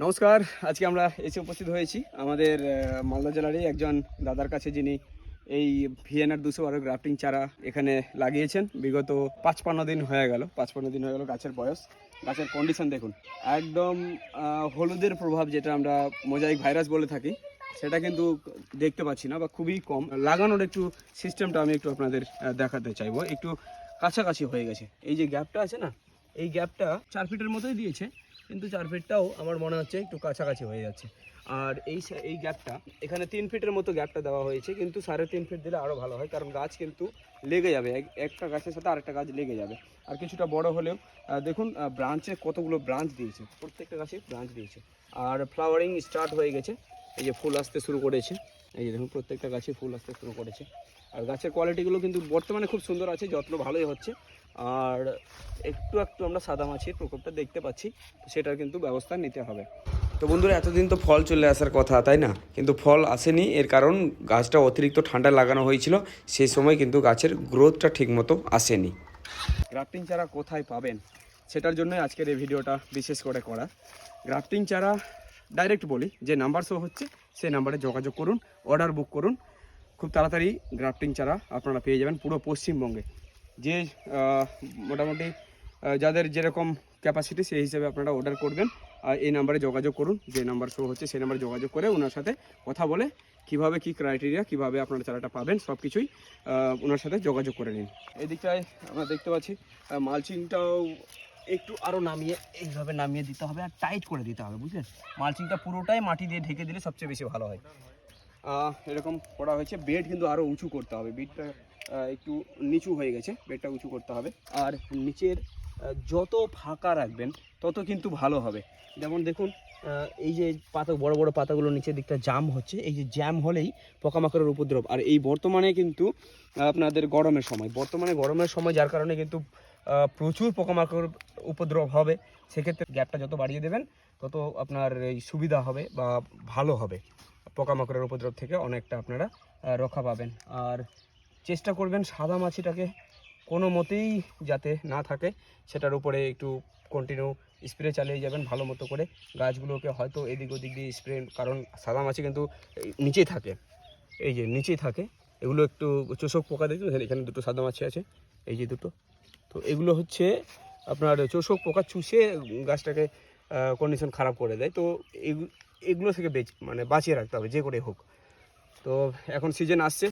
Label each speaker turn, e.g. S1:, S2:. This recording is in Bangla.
S1: নমস্কার। আজকে আমরা এসে উপস্থিত হয়েছি আমাদের মালদা জেলারই একজন দাদার কাছে, যিনি এই ভিএনআর 212 গ্রাফটিং চারা এখানে লাগিয়েছেন। বিগত 55 দিন হয়ে গেল, 55 দিন হয়ে গেল গাছের বয়স। গাছের কন্ডিশন দেখুন, একদম হলুদের প্রভাব, যেটা আমরা মোজাইক ভাইরাস বলে থাকি, সেটা কিন্তু দেখতে পাচ্ছি না বা খুবই কম। লাগানোর একটু সিস্টেমটা আমি একটু আপনাদের দেখাতে চাইবো। একটু কাছাকাছি হয়ে গেছে, এই যে গ্যাপটা আছে না, এই গ্যাপটা 4 ফিটের মতোই দিয়েছে, কিন্তু 4 ফিটটাও আমার মনে হচ্ছে একটু কাছাকাছি হয়ে যাচ্ছে। আর এই গ্যাপটা এখানে 3 ফিটের মতো গ্যাপটা দেওয়া হয়েছে, কিন্তু 3.5 ফিট দিলে আরও ভালো হয়, কারণ গাছ কিন্তু লেগে যাবে, একটা গাছের সাথে আরেকটা গাছ লেগে যাবে। আর কিছুটা বড় হলেও দেখুন ব্রাঞ্চে কতগুলো ব্রাঞ্চ দিয়েছে, প্রত্যেকটা গাছে ব্রাঞ্চ দিয়েছে। আর ফ্লাওয়ারিং স্টার্ট হয়ে গেছে, এই যে ফুল আসতে শুরু করেছে, এই যে দেখুন প্রত্যেকটা গাছে ফুল আসতে শুরু করেছে। আর গাছের কোয়ালিটিগুলো কিন্তু বর্তমানে খুব সুন্দর আছে, যত্ন ভালোই হচ্ছে। আর একটু একটু আমরা সাদামাছির প্রকোপটা দেখতে পাচ্ছি, সেটার কিন্তু ব্যবস্থা নিতে হবে।
S2: তো বন্ধুরা, এতদিন তো ফল চলে আসার কথা, তাই না? কিন্তু ফল আসেনি, এর কারণ গাছটা অতিরিক্ত ঠান্ডা লাগানো হয়েছিল, সেই সময় কিন্তু গাছের গ্রোথটা ঠিকমতো আসেনি।
S1: গ্রাফটিং চারা কোথায় পাবেন, সেটার জন্য আজকের এই ভিডিওটা বিশেষ করে করা। গ্রাফটিং চারা ডাইরেক্ট বলি, যে নাম্বার শো হচ্ছে সেই নাম্বারে যোগাযোগ করুন, অর্ডার বুক করুন। খুব তাড়াতাড়ি গ্রাফটিং চারা আপনারা পেয়ে যাবেন পুরো পশ্চিমবঙ্গে। যে মোটামুটি যাদের যেরকম ক্যাপাসিটি, সেই হিসেবে আপনারা অর্ডার করবেন। আর এই নাম্বারে যোগাযোগ করুন, যে নাম্বার শো হচ্ছে সেই নাম্বারে যোগাযোগ করে ওনার সাথে কথা বলে কিভাবে কি ক্রাইটেরিয়া, কিভাবে আপনারা চারাটা পাবেন, সব কিছুই ওনার সাথে যোগাযোগ করে নিন। এই দিকটায় আমরা দেখতে পাচ্ছি মালচিংটাও একটু আরও নামিয়ে, এইভাবে নামিয়ে দিতে হবে আর টাইট করে দিতে হবে, বুঝলেন? মালচিংটা পুরোটাই মাটি দিয়ে ঢেকে দিলে সবচেয়ে বেশি ভালো হয়। এরকম করা হয়েছে। বেড কিন্তু আরও উঁচু করতে হবে, বেডটা একটু নিচু হয়ে গেছে, বেডটা উঁচু করতে হবে। আর নিচের যত ফাঁকা রাখবেন তত কিন্তু ভালো হবে। যেমন দেখুন এই যে পাতা, বড় বড় পাতাগুলো নিচের দিকটা জাম হচ্ছে, এই যে জ্যাম হলেই পোকামাকড়ের উপদ্রব। আর এই বর্তমানে কিন্তু আপনাদের গরমের সময়, যার কারণে কিন্তু প্রচুর পোকামাকড় উপদ্রব হবে। সেক্ষেত্রে গ্যাপটা যত বাড়িয়ে দেবেন তত আপনার এই সুবিধা হবে বা ভালো হবে। পোকামাকড়ের উপদ্রব থেকে অনেকটা আপনারা রক্ষা পাবেন। আর চেষ্টা করবেন সাদা মাছিটাকে কোনো মতেই যাতে না থাকে, সেটার উপরে একটু কন্টিনিউ স্প্রে চালিয়ে যাবেন ভালো মতো করে। গাছগুলোকে হয়তো এদিক ওদিক দিয়ে স্প্রে, কারণ সাদা মাছি কিন্তু নিচেই থাকে, এই যে নিচেই থাকে। এগুলো একটু চোষক পোকা, দেখবেন এখানে দুটো সাদা মাছি আছে, এই যে দুটো। তো এগুলো হচ্ছে আপনার চোষক পোকা, চুষে গাছটাকে কন্ডিশন খারাপ করে দেয়। তো এগুলো থেকে বাঁচিয়ে রাখতে হবে যে করে হোক। তো এখন সিজন আসছে।